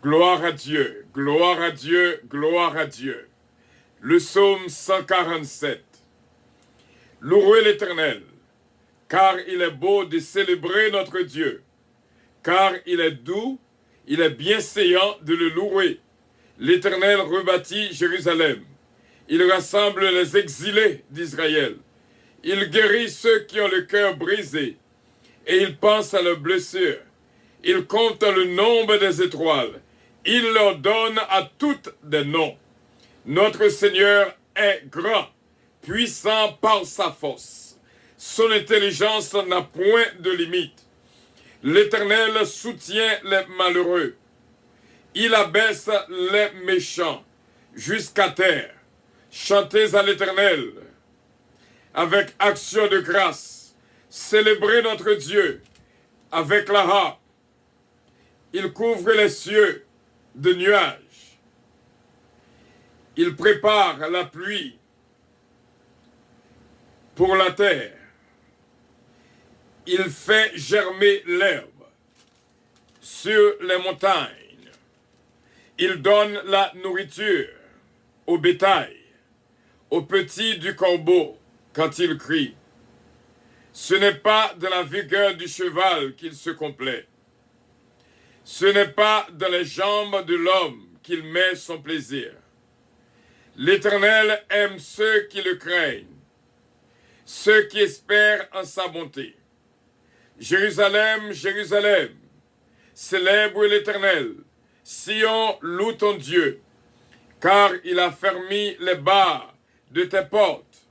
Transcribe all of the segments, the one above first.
Gloire à Dieu, gloire à Dieu, gloire à Dieu. Le psaume 147. Louez l'Éternel, car il est beau de célébrer notre Dieu, car il est doux, il est bienséant de le louer. L'Éternel rebâtit Jérusalem. Il rassemble les exilés d'Israël. Il guérit ceux qui ont le cœur brisé, et il pense à leurs blessures. Il compte le nombre des étoiles. Il leur donne à toutes des noms. Notre Seigneur est grand, puissant par sa force. Son intelligence n'a point de limite. L'Éternel soutient les malheureux. Il abaisse les méchants jusqu'à terre. Chantez à l'Éternel avec action de grâce. Célébrez notre Dieu avec la harpe. Il couvre les cieux de nuages. Il prépare la pluie pour la terre. Il fait germer l'herbe sur les montagnes. Il donne la nourriture au bétail, aux petits du corbeau quand il crie. Ce n'est pas de la vigueur du cheval qu'il se complaît. Ce n'est pas dans les jambes de l'homme qu'il met son plaisir. L'Éternel aime ceux qui le craignent, ceux qui espèrent en sa bonté. Jérusalem, Jérusalem, célèbre l'Éternel. Sion, loue ton Dieu, car il a fermé les barres de tes portes.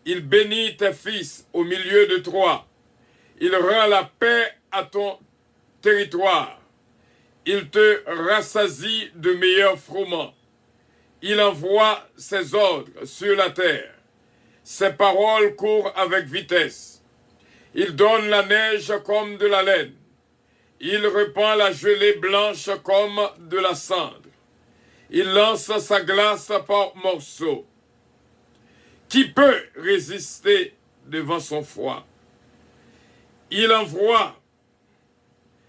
Il bénit tes fils au milieu de toi. Il rend la paix à ton territoire. Il te rassasie de meilleurs froment. Il envoie ses ordres sur la terre. Ses paroles courent avec vitesse. Il donne la neige comme de la laine. Il répand la gelée blanche comme de la cendre. Il lance sa glace par morceaux. Qui peut résister devant son froid? Il envoie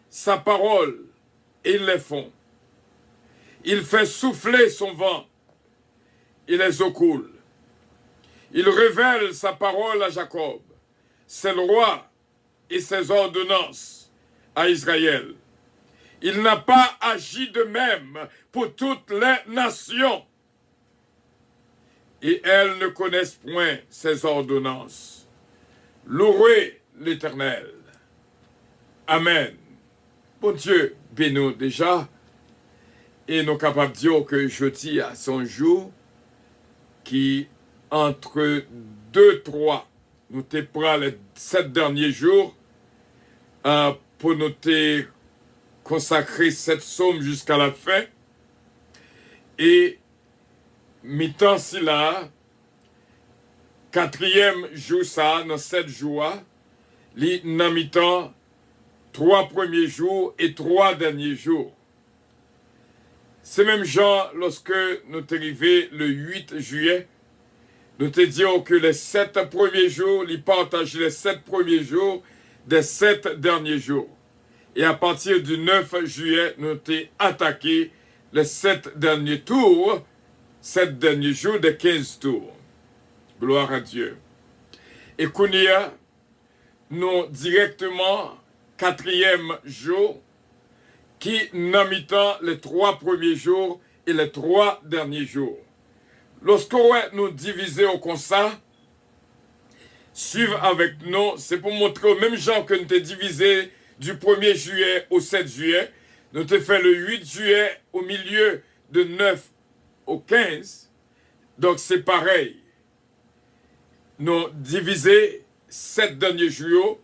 sa parole et ils les font. Il fait souffler son vent et les eaux coulent. Il révèle sa parole à Jacob, ses lois et ses ordonnances à Israël. Il n'a pas agi de même pour toutes les nations. Et elles ne connaissent point ses ordonnances. Louez l'Éternel. Amen. Bon Dieu, bénis-nous déjà. Et nous sommes capables de dire que jeudi à son jour, qui entre 2-3, nous te prenons les 7 derniers jours pour nous te consacrer cette somme jusqu'à la fin. Et mi-temps si là, 4e jour ça, dans 7 jours, li nan mi-temps 3 premiers jours et 3 derniers jours. C'est même genre lorsque nous sommes arrivés le 8 juillet, nous te disons que les 7 premiers jours, ils partagent les 7 premiers jours des 7 derniers jours. Et à partir du 9 juillet, nous t'ai attaqué les 7 derniers tours, 7 derniers jours des 15 tours. Gloire à Dieu. Et Kounia, nous directement, 4e jour, qui n'imitant les 3 premiers jours et les 3 derniers jours. Lorsqu'on nous diviser comme ça, suivre avec nous, c'est pour montrer au même genre que nous t'ai divisé du 1er juillet au 7 juillet, nous t'ai fait le 8 juillet au milieu de 9 au 15, donc c'est pareil. Nous divisé 7 derniers jours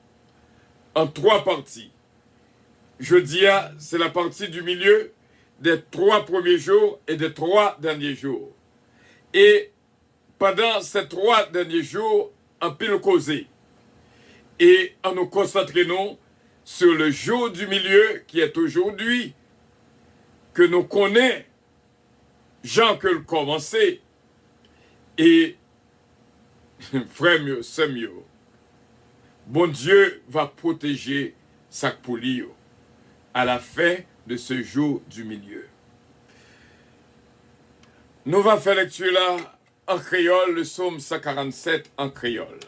en 3 parties. Jeudi, c'est la partie du milieu des 3 premiers jours et des 3 derniers jours. Et pendant ces 3 derniers jours, en pile causé. Et en nous concentrons sur le jour du milieu qui est aujourd'hui, que nous connaissons, Jean que le commencé, et frère mieux, c'est mieux. Bon Dieu va protéger sa poulio. À la fin, de ce jour du milieu. Nous allons faire lecture là en créole, le psaume 147 en créole.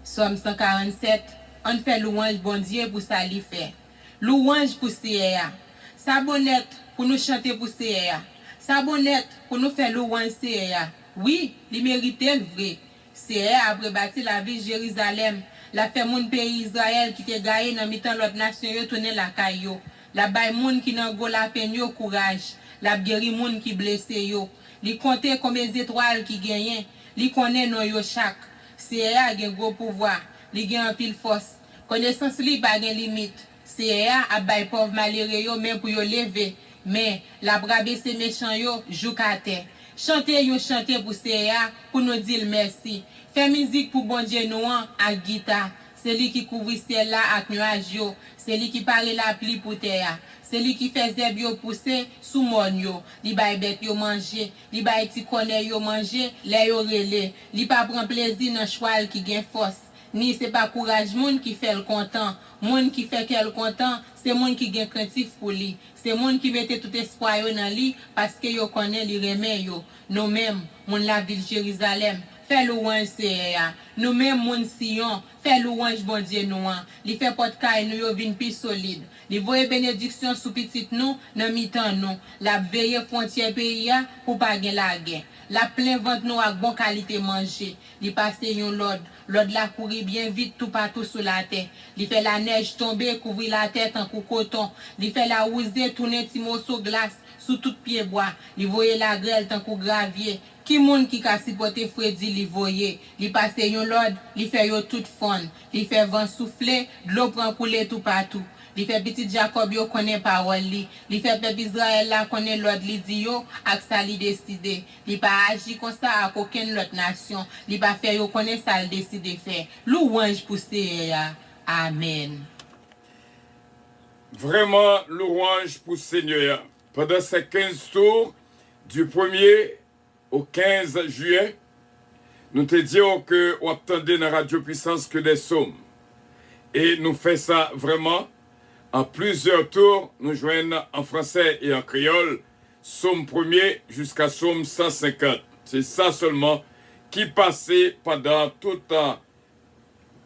Psaume 147, on fait louange bon Dieu pour ça li fait. Louange pour CEA. Sa bonnette pour nous chanter pour CEA. Sa bonnette pour nous faire louange CEA. Oui, il mérite le vrai. CEA a bâti la ville Jérusalem. La fait moun pays Israël qui te gagné dans mitan l'autre nation yo tourner la caillou. La bay moun qui nan go la peine yo courage. La guéri moun qui blessé yo. Li compte combien d'étoiles qui gagnent. Li connaît non yo chaque. CEA a gen gros pouvoir. Li gen en pile force. Connaissance li pa gen limite. CEA a bay pauvre malheureux yo même pour yo lever. Mais la brabe se méchant yo jou kate. Chantez yo chanter pour CEA pour nous dire merci. Fait musique pour bon Dieu nous à guitare. C'est lui qui couvre ciel là avec nuage yo. C'est lui qui parle la pluie pour terre. C'est lui qui fait zèb yo pousser sous mon yo. Li bay bête yo manger, li bay ti konne yo manger, les yo relé. Li pa prend plaisir dans cheval qui gen force. Ni c'est pas courage moun qui fait le content. Moun qui fait qu'elle content, c'est moun qui gen craintif pour lui. C'est moun qui mette tout espoir yo dans lui parce que yo connaît li remet yo. Nous même moun la ville Jérusalem. Fais louange CEA. Nous même moun Sion, fais louange bon Dieu nous. Li fait porte caille nous yo vin plus solide. Li voye bénédiction sous petit nous dans mi-temps nous. La veille frontière pays pour pas gen la guerre. La plein ventre nous avec bon qualité manger. Li passe yon l'ordre la courir bien vite tout partout sous la terre. Li fait la neige tomber couvrir la tête en coton. Li fait la ouze tourner ti morceau glace sous tout pied bois. Li voye la grêle tant kou gravier. Qui moun qui ka supporter Freddy li voye, li passe yon l'ordre, li fait yo tout fond, li fait vent souffler, de l'eau prend couler tout partout. Li fait petit Jacob yo connaît parole li fait peuple Israël là connaît l'ordre li di yo, ak sa li décide. Li pas agi comme ça ak aucune autre nation, li pas fait yo connaît ça li décide faire. Louange pour CEA. Amen. Vraiment louange pour Seigneur. Pendant ces 15 tours, du 1er au 15 juillet, nous te disons que on attendait dans Radio Puissance que des psaumes. Et nous faisons ça vraiment en plusieurs tours. Nous joignons en français et en créole, psaume 1er jusqu'à psaume 150. C'est ça seulement qui passait pendant tout le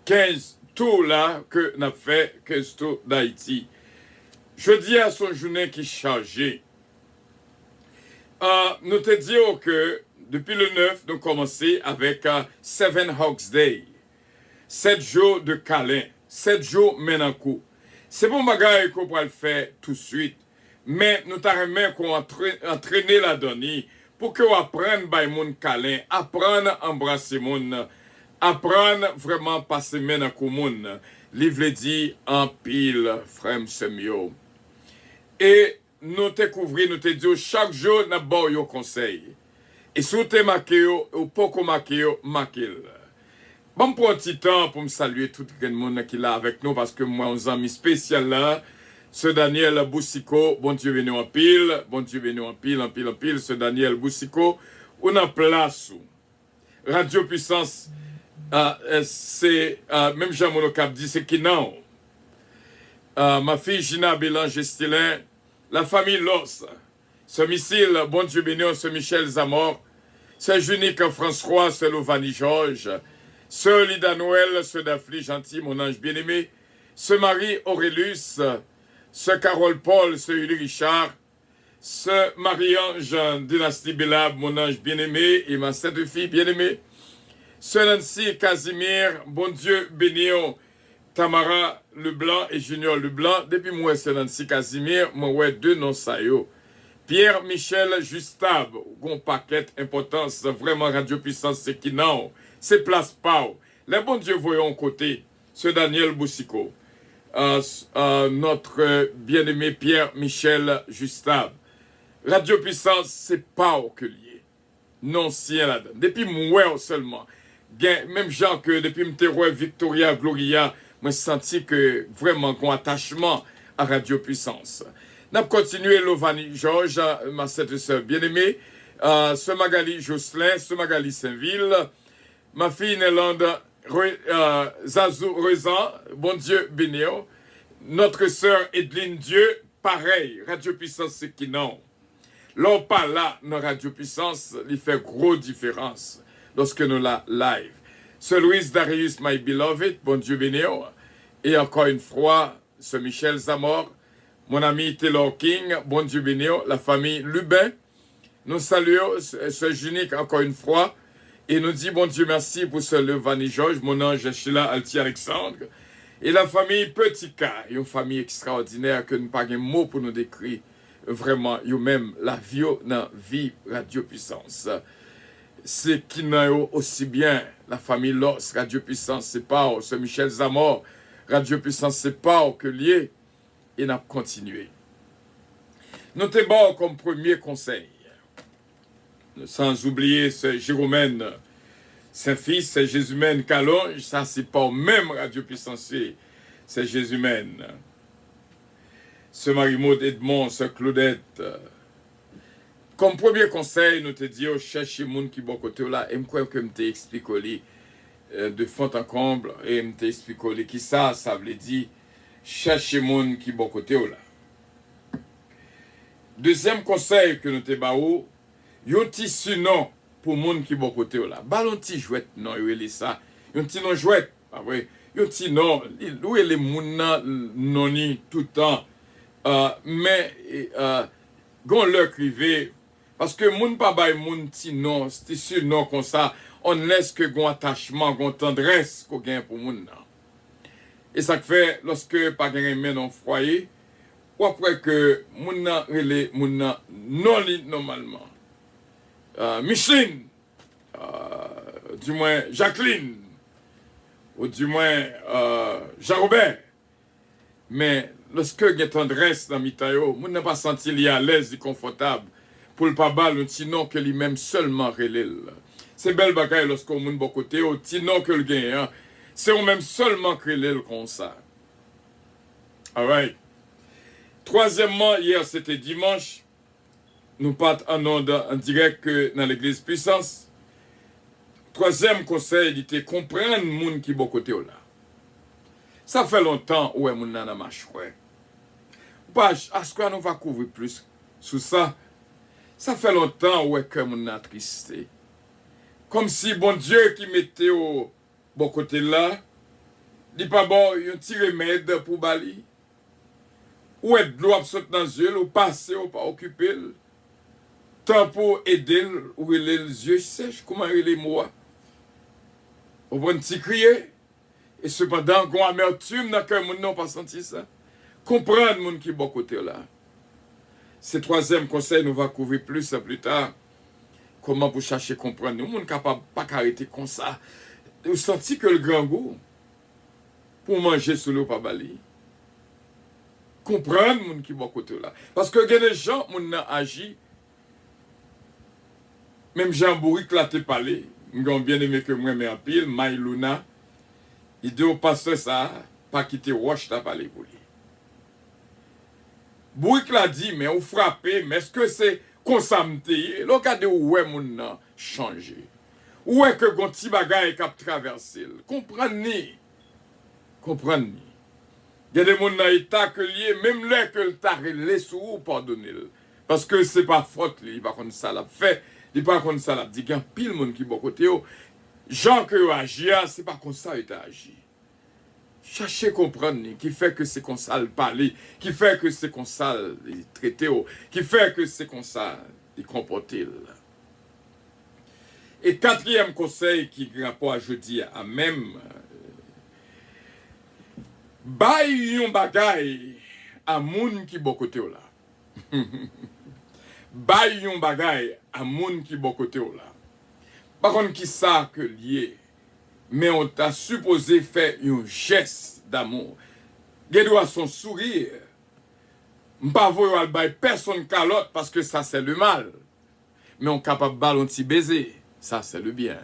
15 tours là que nous avons fait, 15 tours d'Haïti. Je dis à son journée qui chargé. Nous te disons que depuis le 9, nous commençons avec Seven Hawks Day. 7 jours de câlin, 7 jours menankou. C'est bon bagay qu'on va le faire tout de suite. Mais nous t'arrêtons qu'on entraîne la donne pour qu'on apprenne by mon câlin, apprendre à embrasser mon, apprendre vraiment passer menankou mon. Livre dit en pile, frère semio. Et nous te couvrir, nous te dire chaque jour nous avons un conseil. Et si vous te marqué ou pas marqué, marquez-le. Bon, pour un petit temps pour me saluer tout le monde qui est là avec nous parce que moi, on a un ami spécial là. Ce Daniel Boussiko, bon Dieu venu en pile, bon Dieu venu en pile, en pile, en pile. Ce Daniel Boussiko, on a place. Radio Puissance, c'est, même Jean-Mono Cap dit, c'est qui non. Ma fille Gina Bélange Estilin, la famille Los, ce missile, bon Dieu béni, ce Michel Zamor, ce Junique François, ce Lovani Georges, ce Lida Noël, ce Dafli Gentil, mon ange bien-aimé, ce Marie Aurélus, ce Carole Paul, ce Uli Richard, ce Marie-Ange Dynastie Bélab, mon ange bien-aimé, et ma sainte fille bien-aimée, ce Nancy Casimir, bon Dieu béni, Tamara Leblanc et Junior Leblanc, depuis moi c'est Nancy Casimir, moi ouais 2 noms ça yo. Pierre-Michel Justab, gon paquet importance, vraiment Radio Puissance, c'est qui non, c'est place Pau. Les bons dieux voyons côté, ce Daniel Boussiko, notre bien-aimé Pierre-Michel Justab. Radio Puissance, c'est Pau que lié. Non, si là-dedans. Depuis moi seulement. Même gens que depuis m'terroir Victoria Gloria, moi senti que vraiment un attachement à Radio Puissance. N'a continué Lovani Georges, ma cette sœur bien-aimée, ce Magali Jocelyn, ce Magali Saint-Ville, ma fille Nélande Zazou Rezan, bon Dieu bénio. Notre sœur Edline Dieu, pareil, Radio Puissance c'est qui non. L'on pas là, dans Radio Puissance, il fait gros différence lorsque nous la live. Sœur Louise Darius, my beloved, bon Dieu bénio. Et encore une fois, Sœur Michel Zamor, mon ami Taylor King, bon Dieu bénio, la famille Lubin. Nous saluons Sœur Junique encore une fois. Et nous dit bon Dieu merci pour ce Levani Georges, mon ange Sheila Alti Alexandre. Et la famille Petit K, une famille extraordinaire que nous n'avons pas de mots pour nous décrire. Vraiment, yo même la vie dans vie Radio Puissance. C'est qui n'a aussi bien la famille Los, Radio Puissance, c'est pas ce Michel Zamor, Radio Puissance, c'est pas que lié. Et n'a continué. Nous te bon comme premier conseil. Sans oublier ce Jérôme Saint-Fils, c'est Jésumène Calonge, ça c'est pas même Radio Puissance, c'est Jésumène. Ce Marie-Maud Edmond, ce Claudette. Comme premier conseil, nous te disons, cherchez les gens qui sont côté là, et je que je t'explique de fond en comble, et je t'explique qui ça veut dire, cherchez les gens qui sont côté là. Deuxième conseil que nous te donnons, yon ti surnom pour moun qui bon côté là. Ballon ti jouet non yo ça. Yon ti non jouet, pas vrai. Yon ti non, où est les moun non ni tout le temps. Mais gon leur crivé parce que moun pa bay moun ti non, c'est surnom comme ça, on laisse que gon attachement, gon tendresse qu'on gagne pour moun nan. Et ça fait lorsque pas gagne men en foyer, ou après que moun nan relé moun nan non li normalement. Micheline, du moins Jacqueline, ou du moins Jean-Robert. Mais lorsque il y a tendresse dans Mitayo, on n'a pas senti li à l'aise et confortable pour le pas bal, sinon que lui-même seulement relève. C'est belle bagaille lorsqu'on moun bon côté, au sinon que le gain, c'est on même seulement relève comme ça. Alright. Troisièmement, hier c'était dimanche. Nous partons en direct dans l'église Puissance. Troisième conseil, il était comprendre les gens qui sont à côté là. Ça fait longtemps où est mon nana marche. Est-ce qu'on va couvrir plus sur ça? Ça fait longtemps où est que mon nana tristé. Comme si bon Dieu qui mettait au bon côté là, dit pas bon, il y a un petit remède pour Bali. Ou est de l'eau absolue dans les yeux, ou passer, ou pas occuper. Tant pour aider, ou il les yeux sèches, comment il est moi. Ou bon petit crier. Et cependant, qu'on amertume dans le cœur, mon n'a pas senti ça. Comprendre mon qui est bon côté là. Ce troisième conseil, nous va couvrir plus tard. Comment pour chercher à comprendre. Nous, on n'est capable pas arrêter comme ça. Vous sentez que le grand goût pour manger sous l'eau par Bali. Comprendre mon qui est bon côté là. Parce que il y a des gens, mon a agi. Même Jean Bourrique l'a te parlé. J'ai bien aimé que moi, mais en pile, Maïlouna. Il dit au pasteur ça, pas quitter Roche, t'as parlé pour lui. Bourrique l'a dit, mais on frappé, mais est-ce que c'est comme ça m'teye? Regardez où est mon a changé. Où est que gon ti bagay k'ap traversé? Comprenez. Comprenez. Il y a des gens dans l'état que lié, même là que le taré les sous, pardonnez. Parce que c'est pas faute, il va comme ça l'a fait. Il pas comme ça l'a dit. Il y a pile monde qui bon côté. Jean que agit, c'est pas comme ça il a agi. Cherchez à comprendre qui fait que c'est comme ça le parler, qui fait que c'est comme ça le traiter, qui fait que c'est comme ça le comporter. Et quatrième conseil qui rapport à jeudi à même bay yon bagay à moun qui bon côté là. Bay yon bagay à moun qui bon côté là. Par contre qui ça que lié, mais on t'a supposé faire un geste d'amour. Gèdou a son sourire. M'pa voyo al bay personne calotte parce que ça c'est le mal. Mais on capable ballon ti baiser, ça c'est le bien.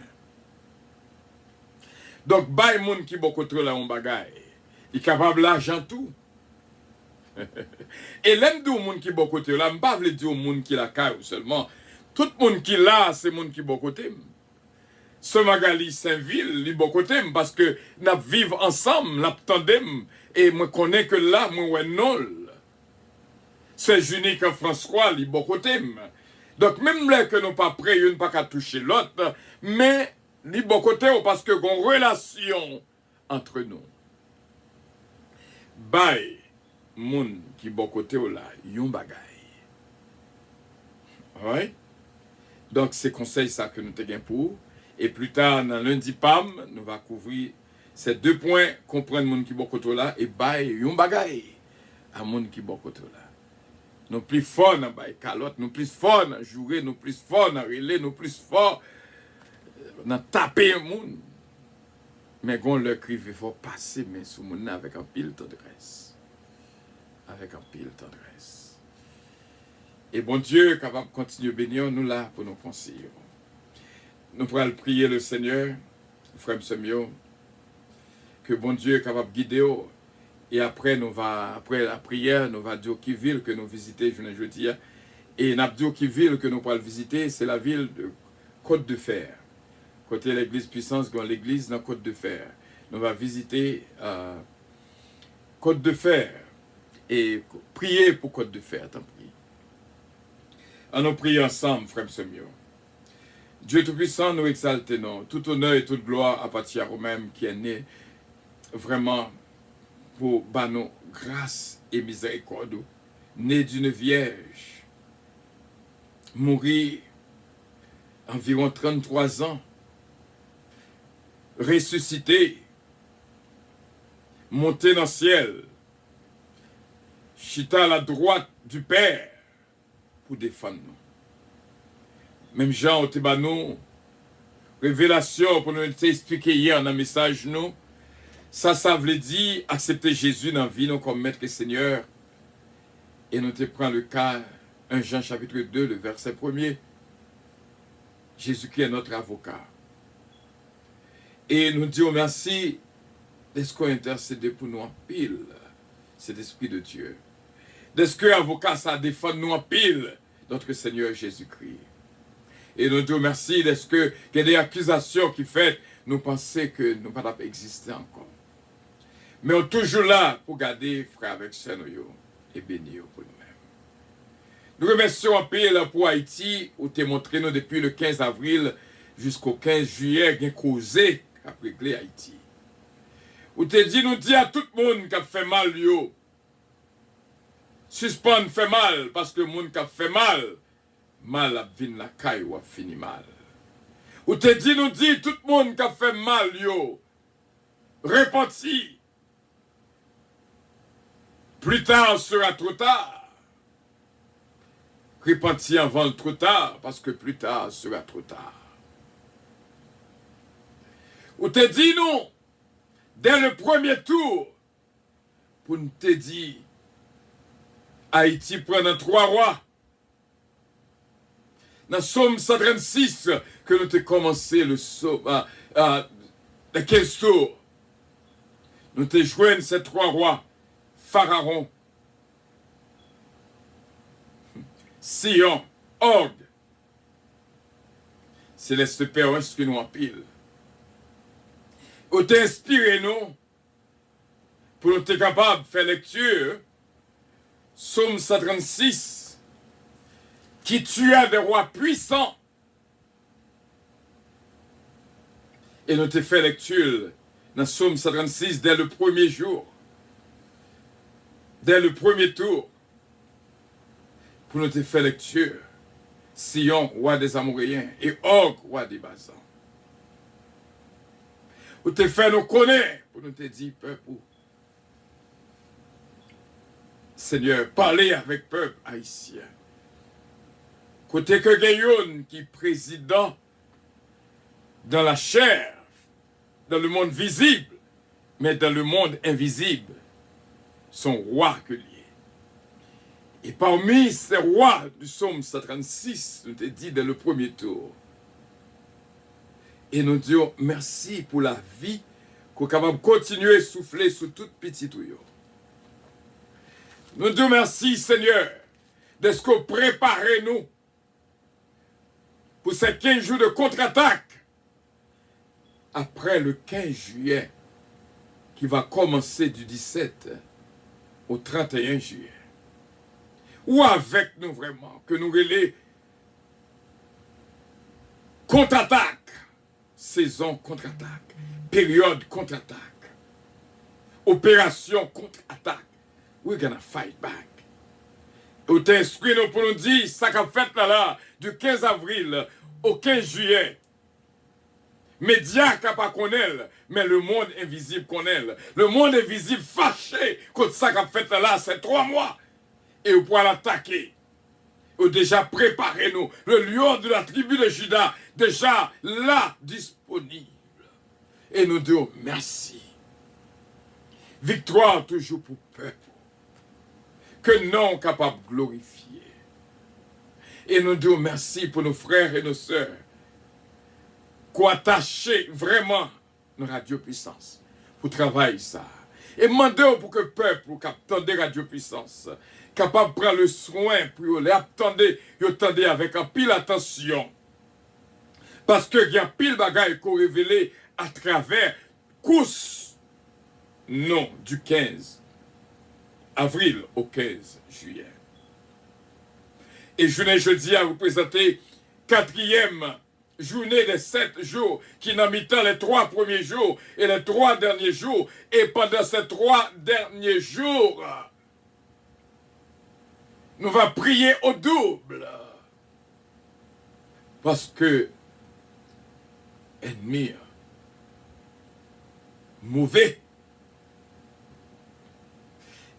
Donc bay moun qui bon côté là on bagay. Il capable l'argent tout. Et l'aime du monde qui bon côté là, m'pa vle dire au monde qui la caille seulement. Tout monde qui là, c'est monde qui bon côté. ce Magali Saint-Ville, li bon côté, parce que nous vivons ensemble, nous tandem, et moi connais que là, moi, ouais, non. C'est unique François, li bon côté. Donc, même là que nous pas prêts, une pas qu'à toucher l'autre, mais li bon côté, parce que gon relation entre nous. Bay, moun qui bon côté là, yon bagay. Ouais. Donc, c'est conseil ça que nous te gain pour. Et plus tard, dans lundi PAM, nous va couvrir ces 2 points, comprendre moun qui bon côté là, et bay, yon bagay, à moun qui bon côté là. Nous plus fort dans bay calotte, nous plus fort dans jouer, nous plus fort dans relais, nous plus fort dans taper un monde. Mais quand le cri, il faut passer mais sous mon avec un pile tendresse. Avec un pile tendresse. Et bon Dieu, capable de continuer à bénir nous là pour nos conseils. Nous pourrons prier le Seigneur, frère Semio, que bon Dieu est capable de guider. Et après, après la prière, nous va dire qui ville que nous visiter jeudi. Et nous dit qui ville que nous pourrons visiter, c'est la ville de Côte de Fer. Côté l'église puissance, dans l'église dans Côte de Fer. Nous va visiter Côte de Fer et prier pour Côte de Fer, tant pis. Nous prions ensemble, frère Semio. Dieu Tout-Puissant, nous exaltons. Tout honneur et toute gloire appartient au même qui est né vraiment pour nos grâce et miséricorde, né d'une vierge, mourir environ 33 ans, ressuscité, monté dans le ciel, chita à la droite du Père pour défendre nous. Même Jean au Tébano, révélation pour nous expliquer hier dans le message nous, ça veut dire accepter Jésus dans la vie nous comme maître et Seigneur. Et nous te prenons le cas, 1 Jean chapitre 2, le verset 1er. Jésus qui est notre avocat. Et nous disons merci d'être qu'on intercédé pour nous en pile, cet esprit de Dieu. D'être que avocat ça défend nous en pile, notre Seigneur Jésus-Christ. Et nous disons merci d'être que il y a des accusations qui fait nous penser que nous ne pouvons pas exister encore. Mais on est toujours là pour garder frère avec sœur et bénir pour nous-mêmes. Nous remercions un peu pour Haïti, où tu as montré nous depuis le 15 avril jusqu'au 15 juillet, qui a causé à régler Haïti. Où tu as dit, nous dit à tout le monde qui a fait mal, yo. Suspendre fait mal, parce que le monde qui a fait mal, mal a venu la caille ou a fini mal. Où tu as dit, nous dit tout le monde qui a fait mal, yo. Repenti. Plus tard sera trop tard. Repentir avant le trop tard, parce que plus tard sera trop tard. Ou te dit non, dès le premier tour, pour nous te dire, Haïti prend 3 rois. Dans Somme 136, que nous avons commencé le 15 tours, nous te joignent ces 3 rois. Pharaon, Sion, Og. Céleste Père, inspire-nous en pile. Ou t'inspire-nous pour nous être capables de faire lecture. Psaume 136, qui tua des rois puissants. Et nous te fait lecture dans Psaume 136 dès le premier jour. Dès le premier tour, pour nous te faire lecture, Sion, roi des Amoréens, et Og, roi des Basans. Pour te faire nous connaître, pour nous te dire, peuple, Seigneur, parlez avec peuple haïtien. Côté que Gayon, qui est président dans la chair, dans le monde visible, mais dans le monde invisible, son roi que lié. Et parmi ces rois du psaume 136, nous te dit dès le premier tour. Et nous disons merci pour la vie qu'on est capable de continuer à souffler sous toute petite ouïe. Nous disons merci Seigneur de ce qu'on prépare nous pour ces 15 jours de contre-attaque après le 15 juillet, qui va commencer du 17 au 31 juillet. Ou avec nous vraiment, que nous relais contre-attaque, saison contre-attaque, période contre-attaque, opération contre-attaque. We're gonna fight back. Ou t'inspire nous pour nous dire, ça qu'a fait là, du 15 avril au 15 juillet. Médias qui pas qu'on elle, mais le monde invisible qu'on elle. Le monde invisible fâché contre ça qu'a fait là, c'est 3 mois. Et vous pouvez l'attaquer. Ou déjà préparé nous. Le lion de la tribu de Juda, déjà là, disponible. Et nous disons merci. Victoire toujours pour peuple. Que non capable de glorifier. Et nous disons merci pour nos frères et nos sœurs qui ont attaché vraiment nos radiopuissances pour travailler ça. Et demandez pour que le peuple qui attendent radiopuissance capable de prendre le soin pour les attendre, avec un pile attention. Parce que il y a pile bagaille qu'on révélé à travers course non du 15 avril au 15 juillet. Et jeudi à vous présenter 4e journée des 7 jours qui n'a mis les 3 premiers jours et les 3 derniers jours. Et pendant ces 3 derniers jours, nous allons prier au double. Parce que ennemi mauvais.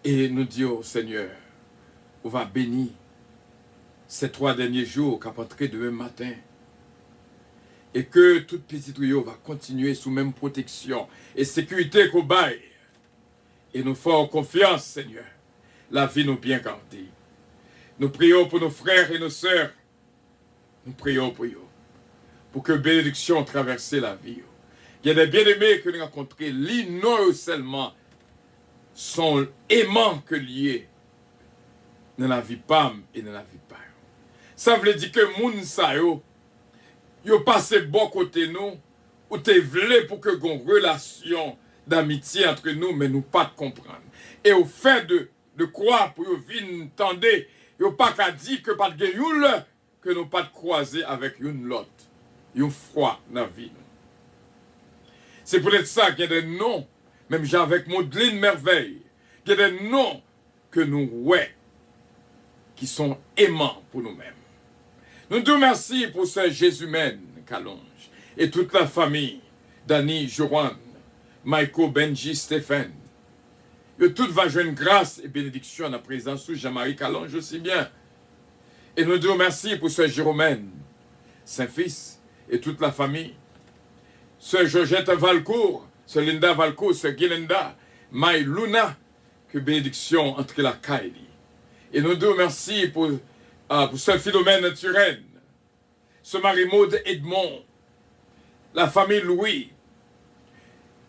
Et nous disons au Seigneur, on va bénir ces 3 derniers jours qu'à entrer demain matin. Et que toute petite rio va continuer sous même protection et sécurité qu'on baille. Et nous faisons confiance, Seigneur. La vie nous bien gardée. Nous prions pour nos frères et nos sœurs. Nous prions pour eux. Pour que bénédiction traverse la vie. Il y a des bien-aimés que nous rencontrons. Li non seulement sont aimants que liés dans la vie pam et dans la vie pas. Ça veut dire que moun sa yo passé bon côté nous ou te vle pour que gon relation d'amitié entre nous mais nous pas de comprendre. Et au fait de croire pour yo vin tande, yo pas qu'à dire que pas de youn que nous pas de croiser avec une l'autre. Yon froid dans la vie. C'est peut-être ça qu'il y a des noms, même j'ai avec Maudline Merveille, qu'il y a des noms que nous ouais, qui sont aimants pour nous-mêmes. Nous te remercions pour ce Jésus-mène, Calonge, et toute la famille, Dani, Joran, Michael, Benji, Stéphane. Que tout va joindre grâce et bénédiction à la présence de Jean-Marie Calonge aussi bien. Et nous te remercions pour ce Jérôme, Saint-Fils, et toute la famille. Ce Georgette Valcourt, ce Linda Valcourt, ce Guilenda, Maï Luna, que bénédiction entre la Kaili. Et nous te remercions pour ce Philomène Turenne, ce Marie-Maude Edmond, la famille Louis,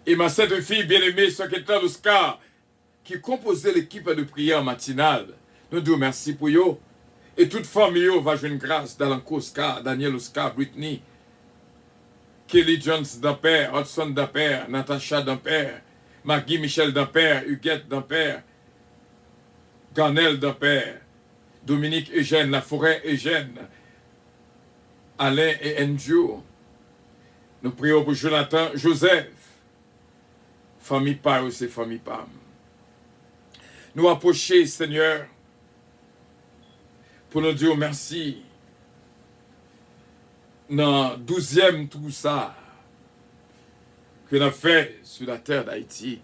et ma cette fille bien-aimée, secrétaire d'Oscar, qui composait l'équipe de prière matinale. Nous te remercions pour eux. Et toute famille va jouer une grâce d'Alanco Oscar, Daniel Oscar, Britney, Kelly Jones d'Ampère, Hudson d'Ampère, Natacha d'Ampère, Maggie Michel d'Ampère, Huguette d'Ampère, Garnel d'Ampère, Dominique Eugène, Laforêt Eugène, Alain et Andrew. Nous prions pour Jonathan, Joseph, famille Pam et famille Pam. Nous approcher, Seigneur, pour nous dire merci dans 12e tout ça que nous avons fait sur la terre d'Haïti.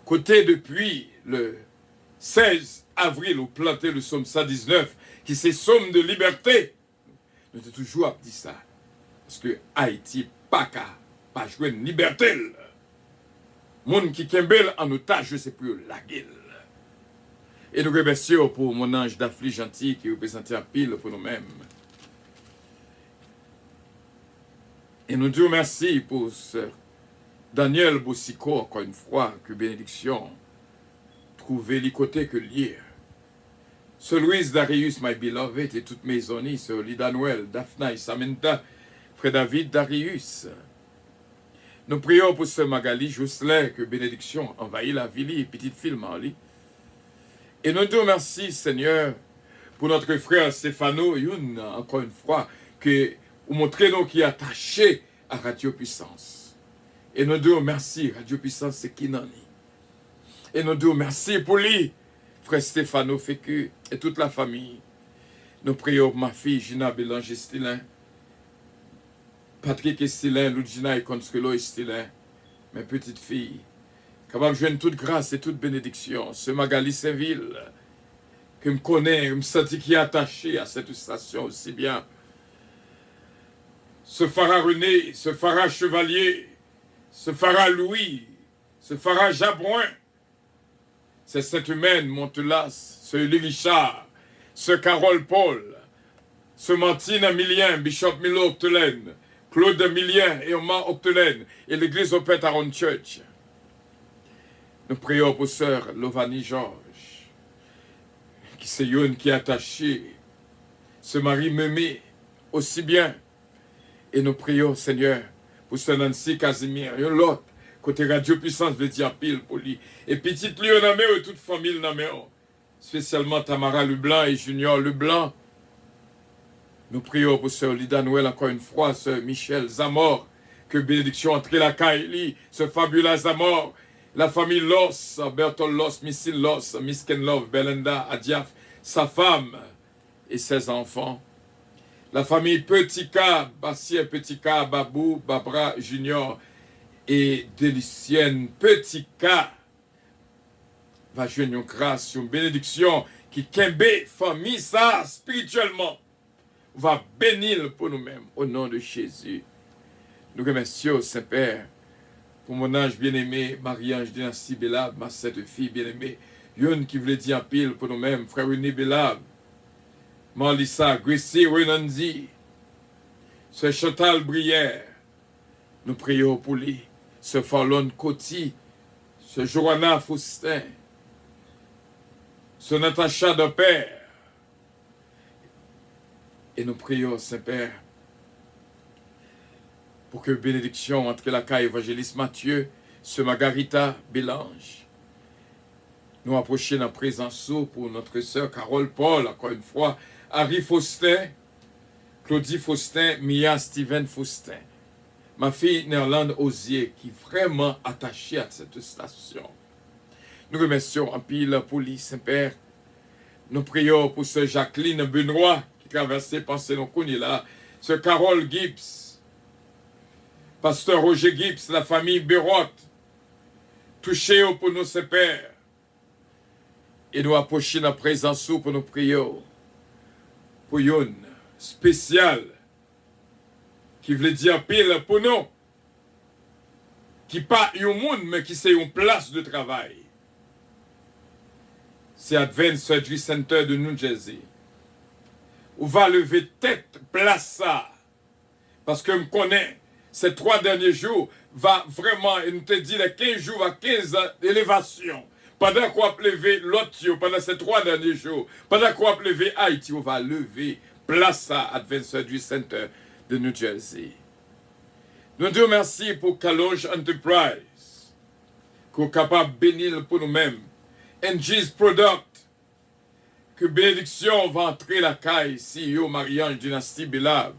Côté depuis le 16 avril, où planté le psaume 119, qui c'est somme de liberté. Nous avons toujours dit ça. Parce que Haïti, pas jouer une liberté. Moun qui kembel en otage, c'est pour la gueule. Et nous remercions pour mon ange d'Affli gentil qui représentait un pile pour nous-mêmes. Et nous disons merci pour ce Daniel Bossico, encore une fois, que bénédiction trouver les côtés que lire. Ce Louise Darius, my beloved, et toutes mes amis, ce Lida Noël, Daphna et Samantha, frère David Darius. Nous prions pour ce Magali Jocelyn, que bénédiction envahit la ville, petite fille Marley. Et nous disons merci, Seigneur, pour notre frère Stéphano Youn, encore une fois, que vous montrez nous qui est attaché à Radio Puissance. Et nous disons merci, Radio Puissance, c'est qui n'en est. Et nous disons merci pour lui, frère Stéphano Fécu et toute la famille. Nous prions pour ma fille Gina Bélange Estilin, Patrick Estilin, Ludgina et Consuelo Estilin, mes petites filles, capable de joindre toute grâce et toute bénédiction. Ce Magali Saint-Ville, que me connaît, me senti qui est attaché à cette station aussi bien. Ce Farah René, ce Farah Chevalier, ce Farah Louis, ce Farah Jabouin, c'est cette humaine Montelas, ce Elie Richard, ce Carole Paul, ce Martine Emilien, Bishop Milo Octelaine, Claude Emilien et Omar Octelaine, et l'église Opet Aaron Church. Nous prions pour sœur Lovani Georges, qui c'est une qui est attachée, ce mari Mémé, aussi bien. Et nous prions, Seigneur, pour sœur Nancy Casimir, et l'autre, côté Radio Puissance, veut dire pile pour lui. Et petite Léon Namé, et toute famille Namé, spécialement Tamara Leblanc et Junior Leblanc. Nous prions pour sœur Lida Noël, encore une fois, sœur Michel Zamor, que bénédiction entre la Kaili, ce fabuleux Zamor, la famille Loss, Bertol Loss, Missile Loss, Miss Ken Love, Belinda, Adiaf, sa femme et ses enfants. La famille Petit-K, Bastien Petit-K, Babou, Babra Junior et Délicienne Petit-K va joindre une grâce, une bénédiction qui kembe famille ça spirituellement. Va bénir pour nous-mêmes au nom de Jésus. Nous remercions Saint-Père pour mon ange bien-aimé, Marie-Ange Dynastie Bélab, ma cette fille bien-aimée, Yon qui voulait dire en pile pour nous-mêmes, frère René Bélab, Marlissa, Gracie Renandi, ce Chantal Brière, nous prions pour lui, ce Farlon Coty, ce Joanna Faustin, ce Natacha de Père. Et nous prions, Saint-Père, pour que bénédiction entre la caille évangéliste Mathieu, ce Margarita Bélange, nous approcher dans la présence pour notre sœur Carole Paul, encore une fois, Harry Faustin, Claudie Faustin, Mia Steven Faustin, ma fille Nerlande Osier, qui est vraiment attachée à cette station. Nous remercions en pile pour lui, Saint-Père. Nous prions pour ce Jacqueline Benoît, qui traversait par Sénoconi là, ce Carole Gibbs, Pasteur Roger Gibbs, la famille Bérotte, touché pour nous, Saint-Père. Et nous approcher dans la présence pour nous prier pour une spéciale qui veut dire pile pour nous, qui pas un monde mais qui c'est une place de travail. C'est Advance Surgery Center de New Jersey. On va lever tête, place ça, parce que je connais ces 3 derniers jours va vraiment, et nous te dit les 15 jours à 15 d'élévation. Pendant qu'on va lever l'autre, pendant ces 3 derniers jours, pendant qu'on va lever Haïti, on va lever place à Advance Surgery Center de New Jersey. Nous disons merci pour Kalonge Enterprise, qu'on est capable de bénir pour nous-mêmes. NG's Product, que bénédiction va entrer la caille CEO Marie-Ange Dynastie Bélab,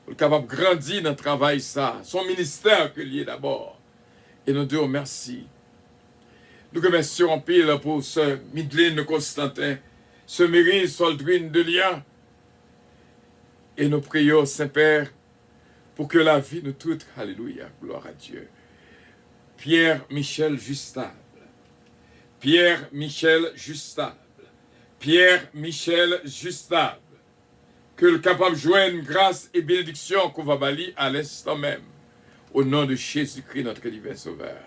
pour capable de grandir dans le travail ça, son ministère que lié d'abord. Et nous disons merci. Nous remercions en pile pour ce Midline Constantin, ce Mairie Soldrine de Lien. Et nous prions, Saint-Père, pour que la vie nous toute, alléluia, gloire à Dieu. Pierre-Michel Justable, Pierre-Michel Justable, Pierre-Michel Justable, que le capable de joindre grâce et bénédiction qu'on va balayer à l'instant même, au nom de Jésus-Christ, notre divin Sauveur.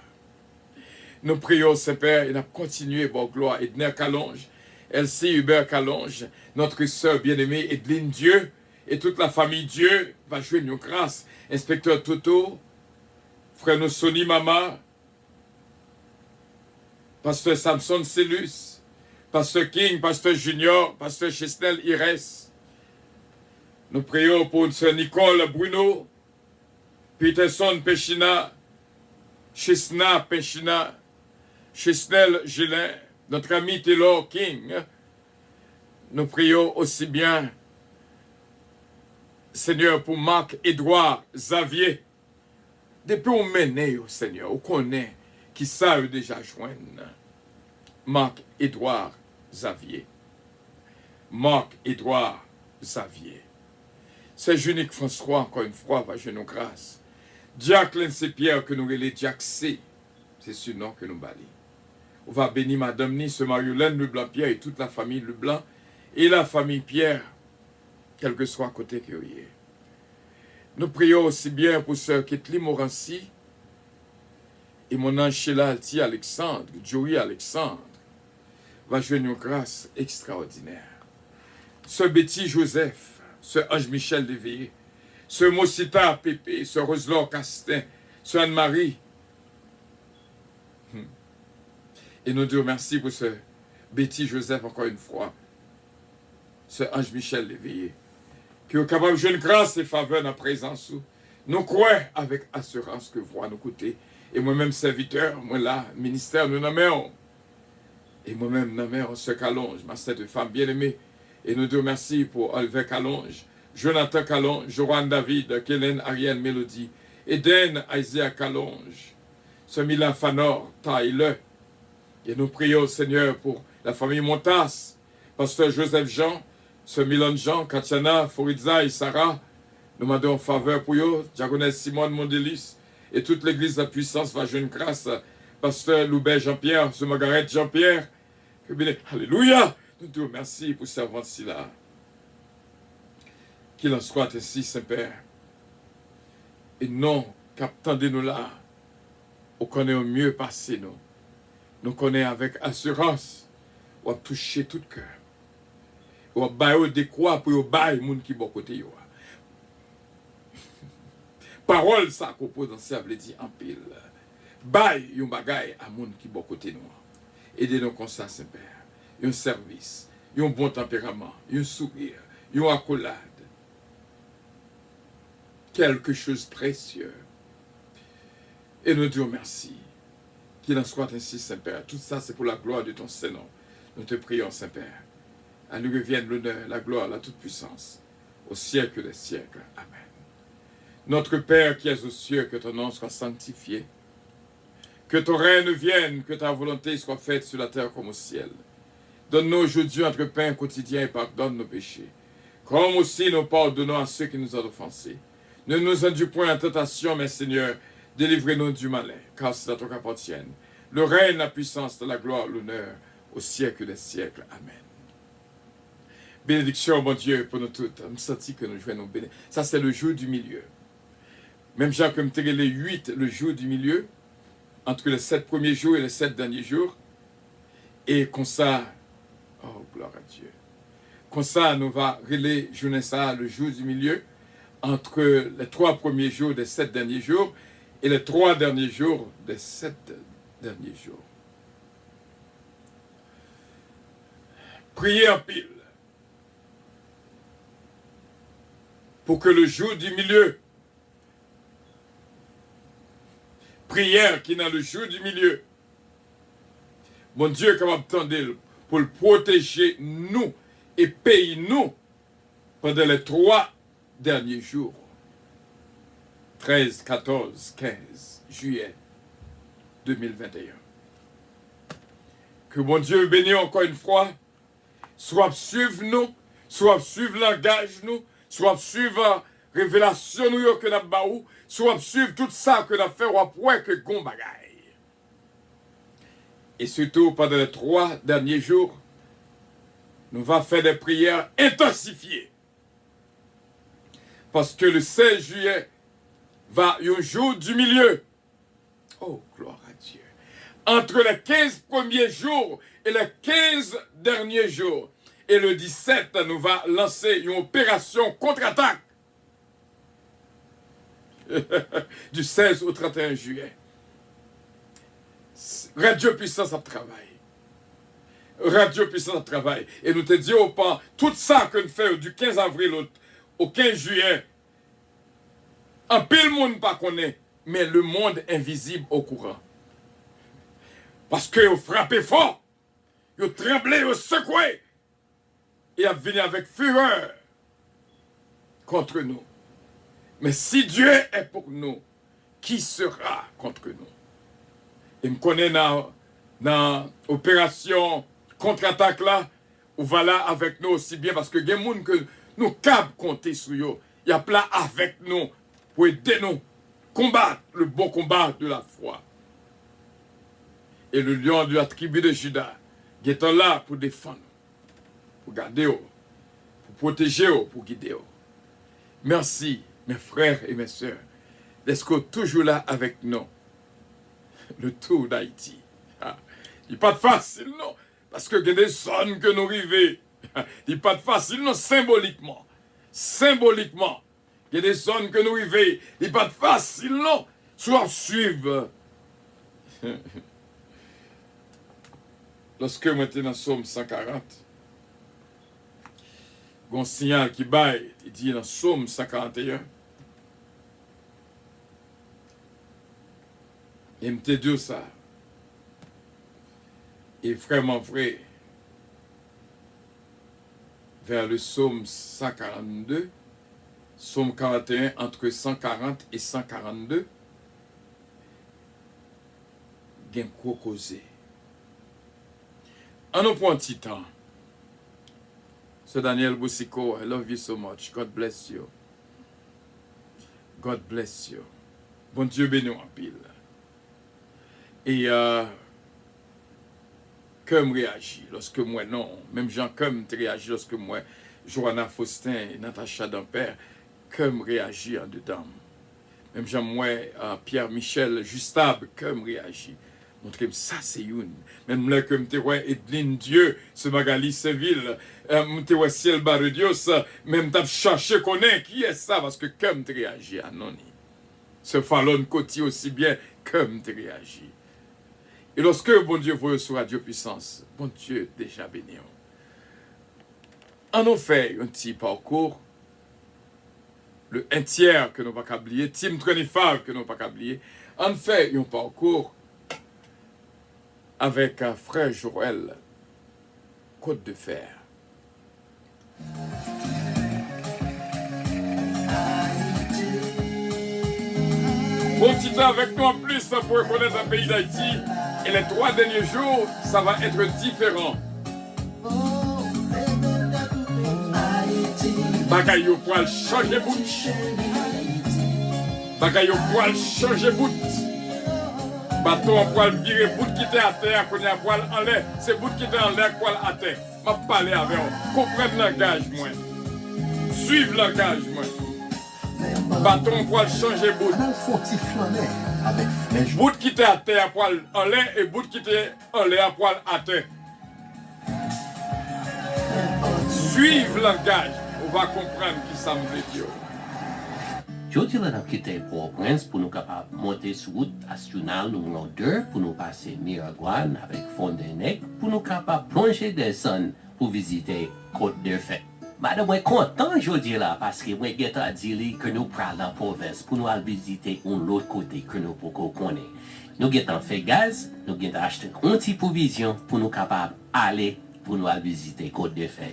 Nous prions, Saint-Père, et nous continuons, bon gloire, Edner Calonge, Elsie Hubert Calonge, notre sœur bien-aimée, Edline Dieu, et toute la famille Dieu va jouer une grâce. Inspecteur Toto, frère nous Sony Mama, pasteur Samson Cellus, pasteur King, pasteur Junior, pasteur Chesnel Ires. Nous prions pour sœur Nicole Bruno, Peterson Pechina, Chisna Penchina, Chisnel Gélin, notre ami Taylor King, nous prions aussi bien, Seigneur, pour Marc-Édouard Xavier. Depuis on mène au Seigneur, on connaît qui savent déjà joindre. Marc-Édouard Xavier. Marc-Édouard Xavier. C'est Junique François, encore une fois, va nous grâce. Jacqueline Saint-Pierre, que nous relais Jack C. C'est ce nom que nous balis. On va bénir Madame Ni, ce Marie-Hélène Leblanc-Pierre et toute la famille Leblanc et la famille Pierre, quel que soit côté que vous y. Nous prions aussi bien pour sœur Ketli Morancy et mon ange Sheila Alti Alexandre, Joey Alexandre, va jouer une grâce extraordinaire. Sœur Betty Joseph, sœur Ange Michel Léveillé, sœur Mosita Pépé, sœur Roselor Castin, sœur Anne-Marie. Et nous disons merci pour sœur Betty Joseph encore une fois, sœur Ange Michel Léveillé, qui est capable de jouer une grâce et faveur dans la présence. Nous croyons avec assurance que voix nous coûter. Et moi-même, serviteur, moi là, ministère, nous nommons. Et moi-même, nommons ce Calonge, ma cette femme bien-aimée. Et nous disons merci pour Olivier Calonge, Jonathan Calonge, Joran David, Kellen Ariel Mélodie, Eden Isaiah Calonge, ce Milan Fanor, Tyler. Et nous prions, Seigneur, pour la famille Montas, pasteur Joseph Jean, ce Milan Jean, Katiana, Foridza et Sarah. Nous demandons en faveur pour eux, Diagonesse Simone Mondelis, et toute l'église de la puissance va jouer une grâce. Pasteur Loubert Jean-Pierre, ce Margaret Jean-Pierre. Alléluia! Nous te remercions pour servante-ci là. Qu'il en soit ainsi, Saint-Père. Et non, qu'attendez-nous là. On connaît au mieux passé, nous. Nous connaissons avec assurance. On va toucher tout cœur. On va bailler des croix pour bailler les gens qui sont à côté. Parole, ça qu'on pose dans ce veut dire en pile. Baille yon bagay à moun qui bon côté nous. Aidez-nous comme ça, Saint-Père. Un service, un bon tempérament, un sourire, une accolade. Quelque chose de précieux. Et nous disons merci. Qu'il en soit ainsi, Saint-Père. Tout ça, c'est pour la gloire de ton Saint-Nom. Nous te prions, Saint-Père. À nous revienne l'honneur, la gloire, la toute-puissance, au siècle des siècles. Amen. Notre Père qui es aux cieux, que ton nom soit sanctifié. Que ton règne vienne, que ta volonté soit faite sur la terre comme au ciel. Donne-nous aujourd'hui notre pain quotidien et pardonne nos péchés. Comme aussi nous pardonnons à ceux qui nous ont offensés. Ne nous induis point en tentation, mais Seigneur, délivrez-nous du malin, car c'est à toi qu'appartiennent le règne, la puissance, la gloire, l'honneur, au siècle des siècles. Amen. Bénédiction, mon Dieu, pour nous toutes. On sentit que nous jouons nos bénédictions. Ça, c'est le jour du milieu. Même Jean, comme tu les 8, le jour du milieu, entre les 7 premiers jours et les 7 derniers jours. Et comme ça, oh, gloire à Dieu. Comme ça, nous va relayer journée ça, le jour du milieu, entre les 3 premiers jours des 7 derniers jours et les 3 derniers jours des 7 derniers jours. Priez en pile pour que le jour du milieu, prière qui est dans le jour du milieu, mon Dieu, capable d'attendre pour le protéger nous et payer nous pendant les 3 derniers jours. 13, 14, 15 juillet 2021. Que mon Dieu bénisse encore une fois, soit suivre nous, soit suivre langage nous, soit suivre la révélation nous que nous avons, soit suivre tout ça que nous avons fait après que gon bagaille. Et surtout pendant les 3 derniers jours, nous allons faire des prières intensifiées. Parce que le 16 juillet va un jour du milieu. Oh, gloire à Dieu. Entre les 15 premiers jours et les 15 derniers jours. Et le 17, nous allons lancer une opération contre-attaque. Du 16 au 31 juillet. Radio Puissance à travail. Radio Puissance à travail. Et nous te disons pas tout ça que nous faisons du 15 avril au 15 juillet. En pile monde pas connaît mais le monde invisible au courant. Parce que vous frappez fort, vous tremblez, vous secouez, et vous venez avec fureur contre nous. Mais si Dieu est pour nous, qui sera contre nous? Et me connaît dans l'opération contre-attaque là, ou voilà avec nous aussi bien, parce que il y a des gens que nous cap compter sur eux. Il y a plein avec nous pour aider nous combattre le bon combat de la foi. Et le lion de la tribu de Juda, qui est là pour défendre, pour garder, pour protéger, pour guider. Merci, mes frères et mes sœurs, d'être toujours là avec nous. Le tour d'Haïti. Il n'est pas facile, non. Parce que il y a des zones que nous arrivons. Il n'est pas facile, non, symboliquement. Symboliquement. Il y a des zones que nous arrivons. Il n'est pas facile, non. Soit suivre. Lorsque moi j'étais dans Somme 140, il y a un signal qui baille, il dit dans Somme 141. Et il me dit ça. Et vraiment vrai, vers le psaume 142, psaume 41, entre 140 et 142, il y a un causé. En nous prend un petit temps. Sir Daniel Boussiko, I love you so much. God bless you. God bless you. Bon Dieu béni en pile. Et comme réagit lorsque moi non, même Jean comme réagit lorsque moi, Johanna Faustin et Natacha Dampère, comme réagit en dedans. Même Jean moi, Pierre Michel Justable, comme réagit. Montrez ça c'est une. Même là que m'te ouais Edline Dieu, ce Magali Seville, m'te ouais Ciel Baredios, même t'as cherché connaître qui est ça parce que comme tu réagis à non. Ce Fallon Côté aussi bien comme tu réagis. Et lorsque bon Dieu voit sur Radio Puissance, bon Dieu déjà béni. On a fait un petit parcours, le 1 tiers que nous pas oublier, Team 25 que nous pas oublier. On fait un parcours avec un frère Joël, Côte de Fer. Bon petit temps avec nous en plus pour reconnaître un pays d'Haïti. Et les 3 derniers jours, ça va être différent. Bagay yo poil changer bout. Bagay yo poil changer bout. Bâton poil virer bout qui était à terre, qu'on a poil en l'air. C'est bout qui était en l'air, poil à terre. M'a parlé avec vous. Comprenez le langage, moi. Suivez le langage, moi. Bâton poil changer bout. Bout qui était à terre, poil en l'air, et bout qui était en l'air, poil à terre. Suivez le langage. On va comprendre qui ça me veut dire. Jodi là n'a quitté Port-au-Prince pour nous capables monter sur route nationale numéro 2 pour nous passer Miragouane avec Fond-des-Nègres pour nous capables plonger des zones pour visiter Côte de Fer. Madame, moi content jodi là parce que moi j'ai dit que nous prenons la province pour nous aller visiter l'autre côté que nous pouvons connaître. Nous avons fait gaz, nous avons acheté un petit provision pour nous capables aller pour nous aller visiter Côte de Fer.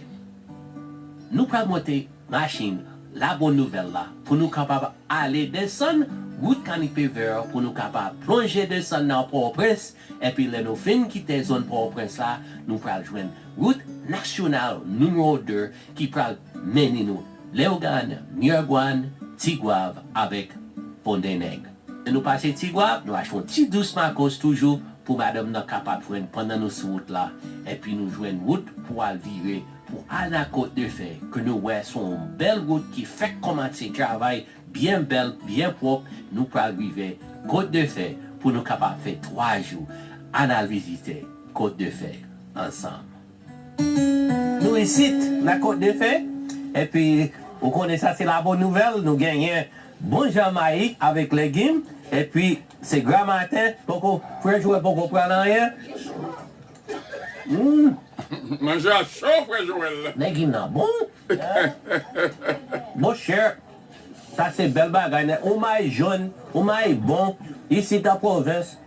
Nous prenons monter machine. La bonne nouvelle là, pour nous capables aller descendre, route canopée vert, pour nous capables plonger descendre dans Port-au-Prince, et puis là nous finissons quitter zone Port-au-Prince là, nous pourrons joindre route nationale numéro 2 qui pourra mener nous Léogane, Miragouane, Tigouave avec Fond-des-Nègres. Et nous passons Tigouave, nous achetons petit doucement à cause toujours pour madame nous capable de joindre pendant nos route là, et puis nous joindre route pour aller virer pour aller à Côte de Fer, que nous voyons une belle route qui fait commencer le travail bien belle, bien propre, nous pouvons arriver Côte de Fer pour nous capables de faire 3 jours à la visiter Côte de Fer ensemble. Nous ici, la Côte de Fer, et puis, vous connaissez ça, c'est la bonne nouvelle, nous gagnons bon Jamaïque avec légumes, et puis, c'est grand matin, pour qu'on jouer, pour qu'on prenne rien. Manger à chaud, frère Joël. Légumes, bon. Bon cher. Ça, c'est belle bagaille. On maille jaune, on maille bon. Ici, dans la province,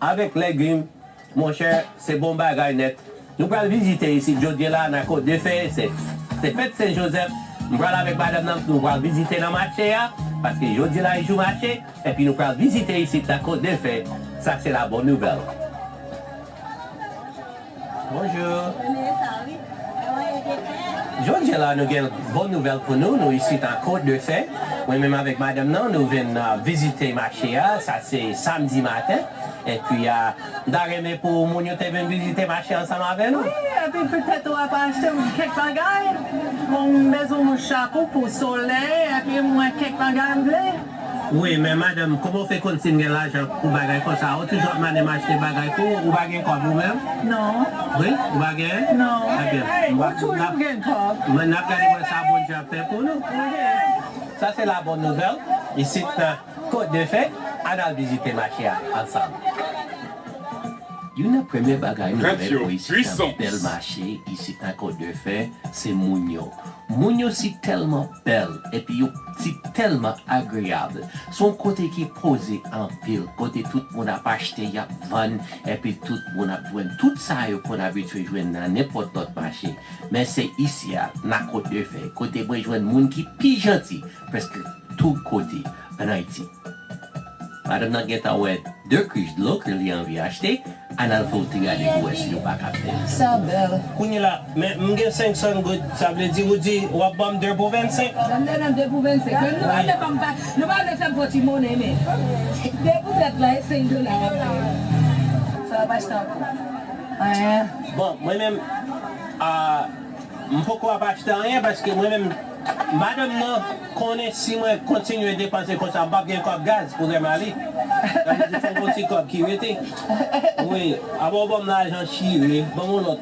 avec légumes, mon cher, c'est bon bagaille net. Nous allons visiter ici, jeudi là, dans la Côte de Fée, c'est fête Saint-Joseph. Nous allons avec madame, nous allons visiter dans le marché, parce que jeudi là, il joue marché. Et puis nous allons visiter ici, dans la Côte de Fée. Ça, c'est la bonne nouvelle. Bonjour. Aujourd'hui, là, nous avons une bonne nouvelle pour nous. Nous ici dans la Côte de Fée. Moi-même avec madame, nous venons visiter le marché. Ça, c'est samedi matin. Et puis, d'arriver pour nous venir visiter le marché ensemble avec nous. Oui, et puis peut-être on va pas acheter quelques bagages. Mon maison, mon chapeau pour le soleil, et puis moi, quelques bagages blés. Oui, mais madame, comment fait continuer l'argent pour bagages comme ça? Ou toujours madame acheter bagages pour ou bagages comme vous-même? Non. Oui, ou bagages? Non. Eh bien, On toujours gagne pas. mais n'a pas regardé ça bon job fait pour nous. Ça, c'est la bonne nouvelle. Ici, dans Côte de Fée, on a visité le marché ensemble. Une première bagaille Radio nouvelle ici puissance. dans bel marché, ici dans Côte de Fée, c'est Mounio. Mounio, c'est tellement belle et puis c'est tellement agréable. Son côté qui est posé en pile, côté tout le monde a acheté, il y a vendu et puis tout le monde a joué. Tout ça, qu'on a habitué à jouer dans n'importe quel autre marché. Mais c'est ici, dans Côte de Fée, côté où il y a des gens qui sont plus gentils, presque tout côté en Haïti. Madame n'a pas deux crises de l'eau que lui a envie d'acheter, on a le faut regarder où est-ce qu'il n'y a pas capté. Ça, belle. Kounila, mais je 500 gouttes, ça veut dire vous dites, on va bomber 2 pour 25. J'en ai 2 pour 25. Nous allons faire votre monnaie, mais 2 pour être là, c'est $5. Ça va pas acheter encore. Bon, moi-même, je ne peux pas acheter rien parce que moi-même, madame, connaît si moi continue à dépenser comme ça, je ne vais pas de gaz pour aller. Il faut un petit cop qui était. Oui, avant de l'argent chiré, bon mon autre.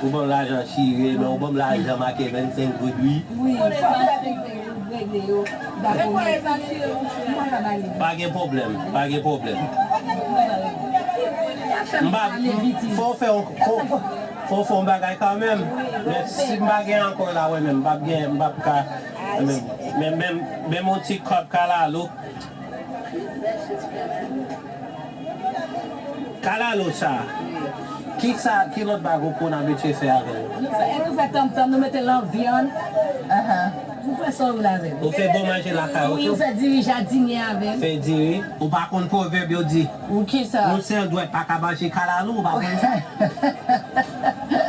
Ou bon l'argent chiré, mais ou bon l'argent marqué 25 produits. Oui, Pas de problème, pas de problème. Faut faire un bagage quand même. Mais si je ne encore là, je ne vais pas même mon petit cop calalo. Calalo ça. Qui l'autre bagage qu'on a habitué à faire avec? Nous faisons nous mettons la viande. Vous faites ça, vous l'avez. Vous faites bon manger la carotte? Oui, vous faites diriger dîner avec. Fait dire, ou par contre, proverbe dit. Ou qui ça? On seul doit pas manger calalo, ou par contre.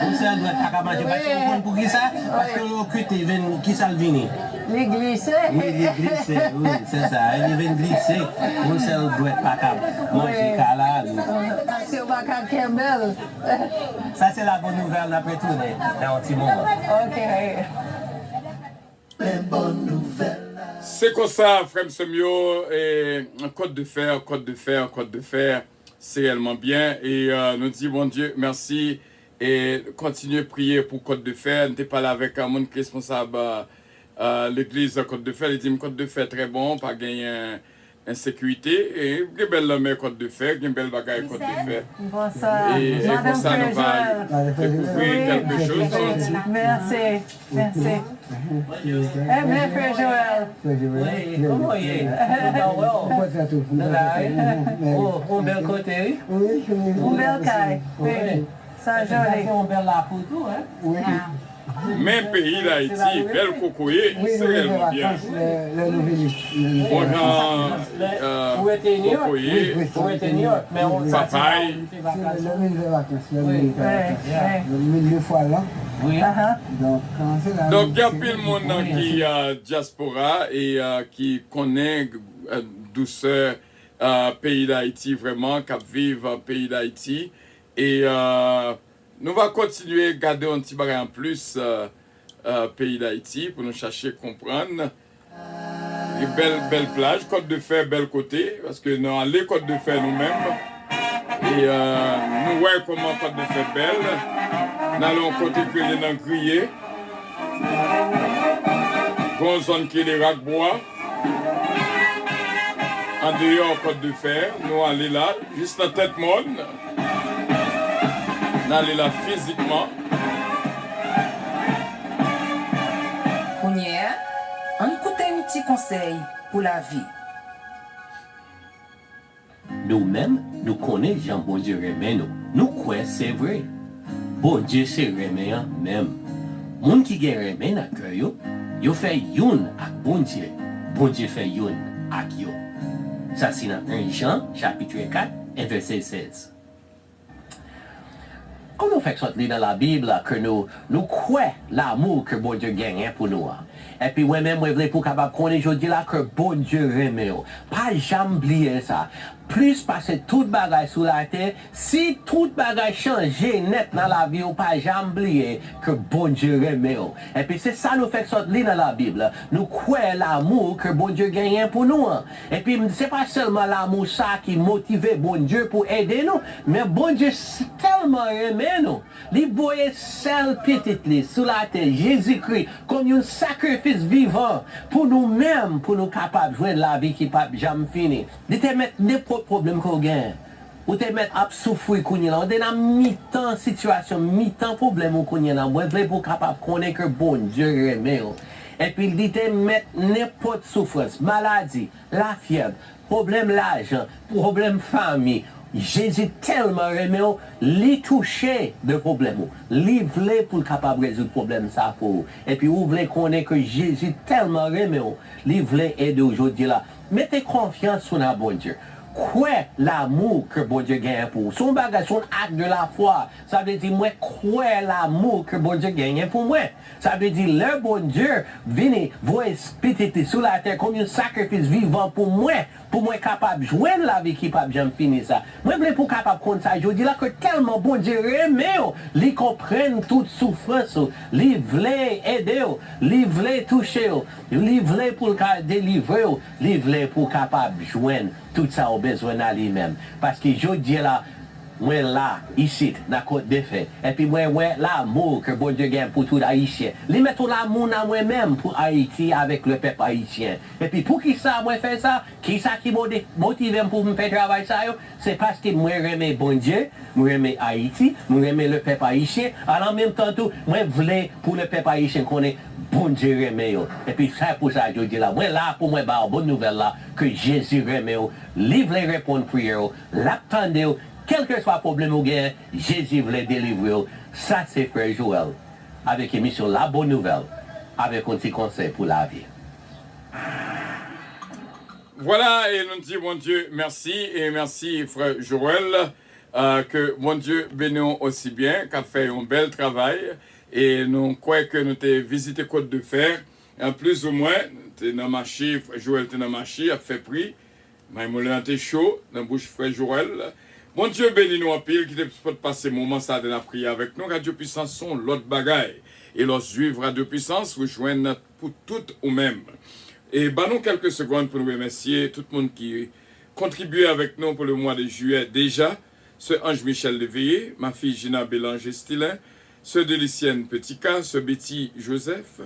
On seul doit pas manger parce que vous comprenez pour qui ça? Parce que vous recrutez, qui ça le vient? Les glissés. Oui, les glisser, oui, c'est ça. Il vient glisser. On seul doit pas manger calalo. Parce que vous avez belle. Ça, c'est la bonne nouvelle après tout, dans un petit moment. Ok. C'est comme ça, frère Semio, et Côte de Fer, Côte de Fer, Côte de Fer, c'est réellement bien. Et nous disons, bon Dieu, merci. Et continuez à prier pour Côte de Fer. Nous n'étions pas là avec un monde responsable l'église Côte de Fer. Il dit, Côte de Fer très bon, pas gagner insécurité. Et une belle mer Côte de Fer, une belle bagaille Côte de Fer. Bonsoir. Et comme ça, nous allons découvrir quelque chose. Merci. Merci. Amen, Frère Joël. Oui, comment il est? On bel côté, oui? On bel caille. Oui. Ça joli. On bel la photo, hein? Même pays d'Haïti, belle cocoyer, c'est réellement bien. On a Où était New York? cocoyer, Où était New York? Mais on papaye. Oui. Donc, il y a plein de monde qui est diaspora et qui connaît douceur pays d'Haïti, vraiment, qui vivent au pays d'Haïti. Et nous allons continuer à garder un petit bagage en plus pays d'Haïti pour nous chercher à comprendre. Et belle plage, Côte de Fer, bel côté, parce que nous allons Côte de Fer nous-mêmes. Et nous voyons comment Côte de Fer belle. Nous allons côté que les gens grillés. Une zone qui est les racs bois. En dehors Côte de Fer, nous allons là, juste la tête monde. n'aller là physiquement. Kounye, on écoute un petit conseil pour la vie. Nous-mêmes, nous connaissons Jean bon Dieu remet nous. Nous croyons c'est vrai. Bon Dieu c'est remet même. Moun qui gen remet dans cœur yo fait youn ak bon Dieu. Bon Dieu fait youn ak yo. Ça c'est dans 1 Jean chapitre 4 et verset 16. Comme nous faisons sortir dans la Bible que nous croyons l'amour que bon Dieu gagne pour nous. Et puis moi-même, je voulais pour capable connaître aujourd'hui là que bon Dieu remet. Pas jamais oublier ça. Plus passer toute bagaille sur la terre, si toute bagaille change net dans la vie, pas jamais oublier que bon Dieu remet. Et puis c'est ça nous fait sortir dans la Bible. Nous croyons l'amour que bon Dieu gagne pour nous. Et puis c'est pas seulement l'amour ça qui motive bon Dieu pour aider nous, mais bon Dieu tellement remet nous. Il voyait seul petit sur la terre, Jésus-Christ, comme un sacrifice vivant pour nous-mêmes, pour nous capables de jouer la vie qui ne peut jamais finir. De te mettre n'importe problème qu'on gagne. Ou te mettre à souffrir qu'on y a. On est dans mi-temps situation, mi-temps problème qu'on y a. Moi, je pour capable de connaître que bon Dieu remet. Et puis, il te mettre n'importe souffrance, maladie, la fièvre, problème l'argent, problème famille. Jésus tellement remet, li touché de problème. Li voulait pour capable résoudre le problème ça pour vous. Et puis vous voulez connaître que Jésus tellement remet, li voulait aider aujourd'hui là. Mettez confiance sur la bon Dieu. Quoi l'amour que bon Dieu gagne pour vous. Son bagage, son acte de la foi. Ça veut dire, moi, quoi l'amour que bon Dieu gagne pour moi. Ça veut dire, le bon Dieu, venez, vous espétez sur la terre comme un sacrifice vivant pour moi capable de joindre la vie qui ne peut jamais finir ça. Moi, je veux pour capable de comprendre ça. Je dis là que tellement bon Dieu remet, ils comprennent toute souffrance, ils veulent aider, ils veulent toucher, ils veulent pour délivrer, ils veulent pour capable de joindre tout ça au besoin à lui-même. Parce que je dis là, moi là, ici, dans la côte des faits, et puis moi, l'amour que bon Dieu gagne pour tout Haïtien. Lui met tout l'amour dans moi-même pour Haïti avec le peuple haïtien. Et puis pour qui ça, moi fait ça, qui ça qui motive pour me faire travailler ça, c'est parce que moi remets bon Dieu, moi remets Haïti, moi remets le peuple haïtien. Alors en même temps, tout, moi voulais pour le peuple haïtien qu'on est bon Dieu remet. Et puis c'est pour ça que je dis là, moi là, pour moi, bah, bonne nouvelle là, que Jésus remet, livre les répondre prière, l'attendez. Quel que soit le problème ou bien, Jésus voulait délivrer. Ça, c'est Frère Joël. Avec l'émission La Bonne Nouvelle. Avec un petit conseil pour la vie. Voilà, et nous disons, mon Dieu, merci. Et merci, Frère Joël. Que mon Dieu bénisse aussi bien, qu'a fait un bel travail. Et nous croyons que nous avons visité Côte de Fer. Plus ou moins, nous dans le marché, Frère Joël était dans le marché, a fait prix. Mais il était chaud dans la bouche Frère Joël. Bon Dieu bénis nous en pile, qui peut passer moment ça de la prière avec nous. Radio Puissance sont l'autre bagaille. Et leur suivre Radio Puissance, rejoindre pour tout ou même. Et bah nous quelques secondes pour nous remercier tout le monde qui contribue avec nous pour le mois de juillet déjà. Ce Ange Michel Léveillé, ma fille Gina Bélanger Stilin, ce Délicienne Petitca, ce Betty Joseph,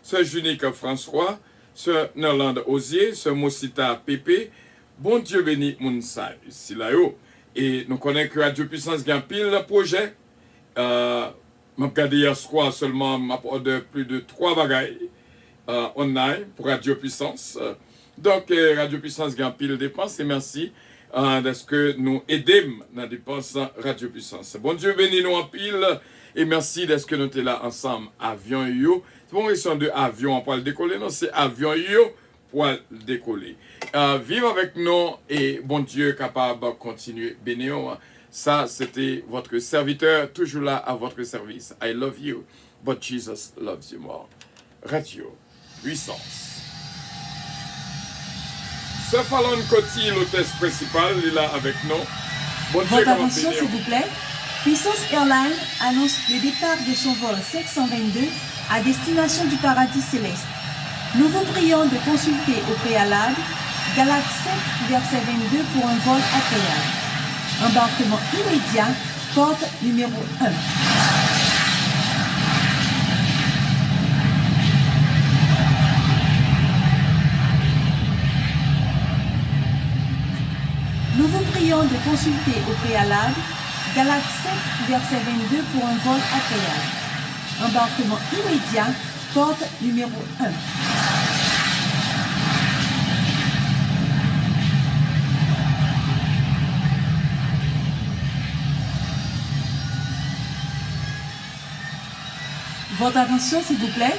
ce Junique François, ce Nerland Osier, ce Mosita Pépé. Bon Dieu béni Mounsa, ici là-haut. Et nous connaissons que Radio Puissance a pile le projet. Je regardé hier soir seulement de plus de 3 bagailles online pour Radio Puissance. Donc, Radio Puissance a pile dépenses et merci de ce que nous aidons dans les dépenses Radio Puissance. Bon Dieu bénis nous en pile et merci de ce que nous sommes là ensemble. Avion yo. C'est pas une question de avion pour le décoller, non, c'est avion yo pour le décoller. Vivre avec nous et bon Dieu capable de continuer bénir. Ça, c'était votre serviteur, toujours là à votre service. I love you, but Jesus loves you more. Radio Puissance. Ce Fallon Coty, l'hôtesse principale, il est là avec nous. Bon Dieu, votre attention, s'il vous plaît. Puissance Airlines annonce le départ de son vol 722 à destination du paradis céleste. Nous vous prions de consulter au préalable Galates 5, verset 22 pour un vol agréable. Embarquement immédiat, porte numéro 1. Nous vous prions de consulter au préalable Galates 5, verset 22 pour un vol agréable. Embarquement immédiat, porte numéro 1. Votre attention s'il vous plaît.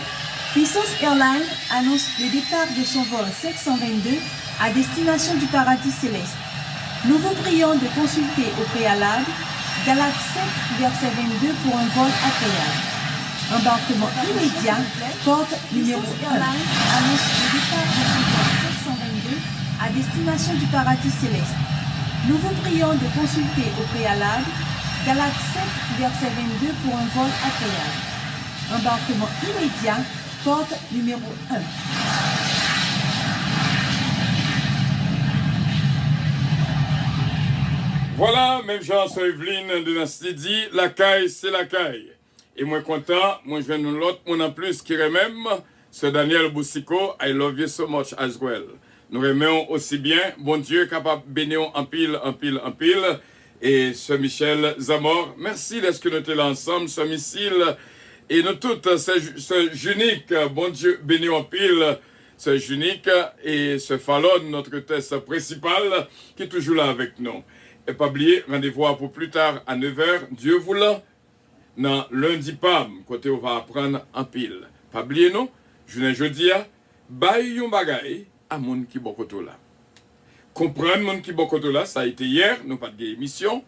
Puissance Airlines annonce le départ de son vol 522 à destination du paradis céleste. Nous vous prions de consulter au préalable Galates 5, verset 22 pour un vol agréable. Embarquement immédiat, porte numéro 1. Annonce le départ de son vol 522 à destination du paradis céleste. Nous vous prions de consulter au préalable Galates 5, verset 22 pour un vol agréable. Embarquement immédiat, porte numéro 1. Voilà, même Jean Evelyne de Nasty dit, la caille, c'est la caille. Et moi content, moi je viens de l'autre, mon en plus qui même, ce Daniel Boussico, I love you so much as well. Nous remercions aussi bien, bon Dieu, capable de bénir en pile. Et ce Michel Zamor, merci d'être que nous sommes là ensemble, ce missile. Et nous tous, ce unique, bon Dieu, béni en pile, ce unique et ce Fallon, notre test principal, qui est toujours là avec nous. Et pas oublier, rendez-vous pour plus tard à 9h, Dieu voulant, dans lundi PAM, côté on va apprendre en pile. Pas oublier non, jeudi, bail yon bagay à moun ki bokoto là. Comprendre moun ki bokoto là, ça a été hier, nous pas de émission.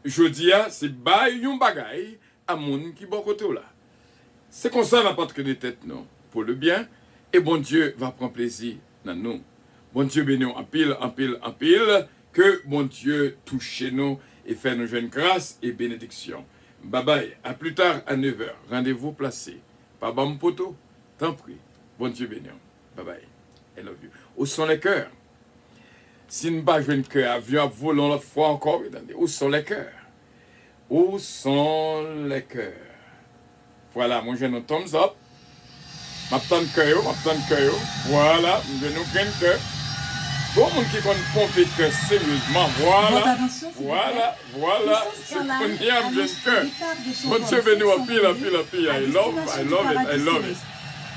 Jeudi, c'est bail yon bagay à moun qui bon côté là. C'est comme ça n'a pas que des têtes non pour le bien et bon Dieu va prendre plaisir dans nous. Bon Dieu bénit en pile que bon Dieu touche nous et fait nous jeunes grâce et bénédiction. Bye bye, à plus tard à 9h. Rendez-vous placé. Papa mon poteau, t'en prie. Bon Dieu bénit. Bye bye. I love you. Où sont les cœurs? Si nous pas jouer un cœur, avion volant l'autre fois encore, où sont les cœurs? Où sont les cœurs? Voilà, moi j'ai un thumbs up. Ma petite cœur. Voilà, je nous prends le cœur. Pour les gens qui vont pomper le cœur sérieusement, voilà. C'est le premier cœur. Bon Dieu béni à pile. I love it.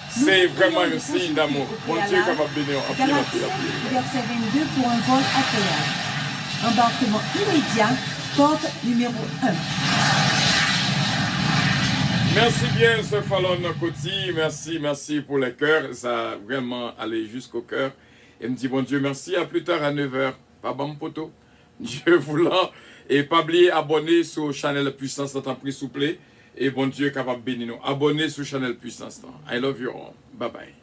C'est vraiment un signe d'amour. Bon Dieu capable de bénir à pile. Verset 22 pour un vol agréable. Embarquement immédiat. Porte numéro 1. Merci bien, ce Fallon Koti. Merci pour les cœurs. Ça a vraiment allé jusqu'au cœur. Et me dit, bon Dieu, merci. À plus tard à 9h. Pas bon poteau. Dieu voulant. Et pas oublier abonner sur Channel Puissance. T'en prie, s'il vous plaît. Et bon Dieu, capable de bénir nous. Abonnez sur Channel Puissance. I love you all. Bye bye.